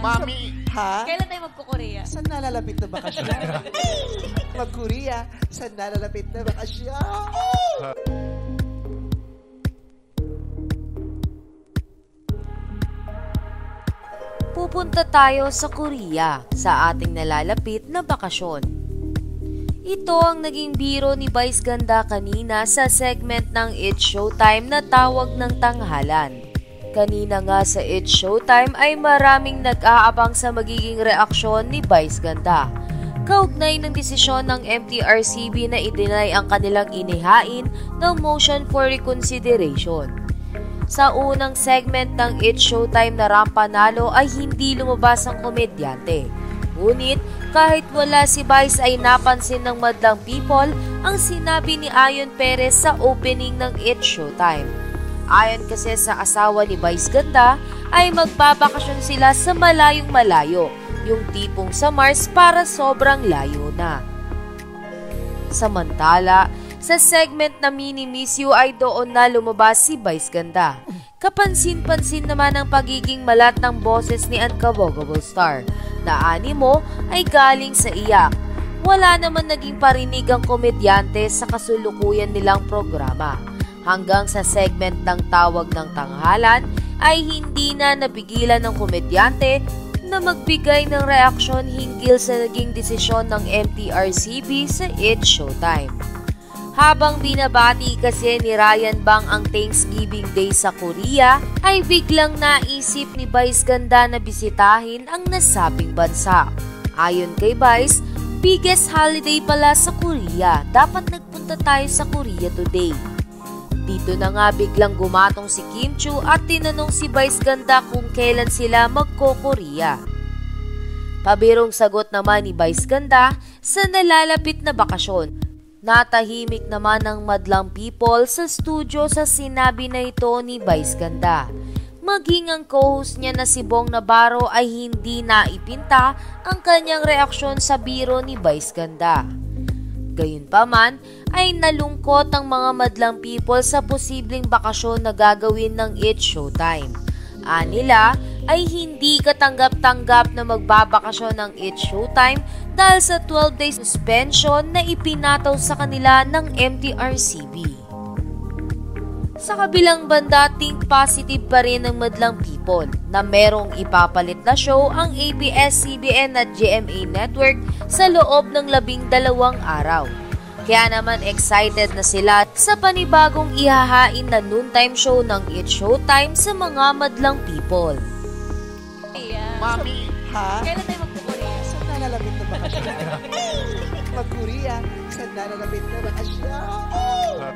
Mami! Ha? Kailan tayo magko-Korea? Saan nalalapit na bakasyon? Mag-Korea, saan nalalapit na bakasyon? Pupunta tayo sa Korea sa ating nalalapit na bakasyon. Ito ang naging biro ni Vice Ganda kanina sa segment ng It's Showtime na Tawag ng Tanghalan. Kanina nga sa It's Showtime ay maraming nag-aabang sa magiging reaksyon ni Vice Ganda. Kaugnay ng desisyon ng MTRCB na i-deny ang kanilang inihain ng motion for reconsideration. Sa unang segment ng It's Showtime na Rampanalo ay hindi lumabas ang komedyante. Ngunit kahit wala si Vice ay napansin ng madlang people ang sinabi ni Ayon Perez sa opening ng It's Showtime. Ayon kasi sa asawa ni Vice Ganda ay magbabakasyon sila sa malayong malayo, yung tipong sa Mars para sobrang layo na. Samantala, sa segment na Mini Miss You ay doon na lumabas si Vice Ganda. Kapansin-pansin naman ang pagiging malat ng boses ni Unbogable Star na animo ay galing sa iyak. Wala naman naging parinig ang komedyante sa kasulukuyan nilang programa. Hanggang sa segment ng Tawag ng Tanghalan ay hindi na napigilan ng komedyante na magbigay ng reaksyon hinggil sa naging desisyon ng MTRCB sa It's Showtime. Habang binabati kasi ni Ryan Bang ang Thanksgiving Day sa Korea, ay biglang naisip ni Vice Ganda na bisitahin ang nasabing bansa. Ayon kay Vice, biggest holiday pala sa Korea, dapat nagpunta tayo sa Korea today. Dito na nga biglang gumatong si Kim Chu at tinanong si Vice Ganda kung kailan sila magko-Korea. Pabirong sagot naman ni Vice Ganda sa nalalapit na bakasyon. Natahimik naman ang madlang people sa studio sa sinabi na ito ni Vice Ganda. Maging ang co-host niya na si Bong Navarro ay hindi naipinta ang kanyang reaksyon sa biro ni Vice Ganda. Gayunpaman ay nalungkot ang mga madlang people sa posibleng bakasyon na gagawin ng It's Showtime. Anila ay hindi katanggap-tanggap na magbabakasyon ng It's Showtime dahil sa 12-day suspension na ipinataw sa kanila ng MTRCB. Sa kabilang banda, think positive pa rin ng madlang people na merong ipapalit na show ang ABS-CBN at GMA Network sa loob ng 12 araw. Kaya naman excited na sila sa panibagong ihahain na noontime show ng It's Showtime sa mga madlang people. Mami! Ha? Kailan tayo magko-Korea? Saan nalalapit na bakasyon? Mag-Korea, saan nalalapit na bakasyon?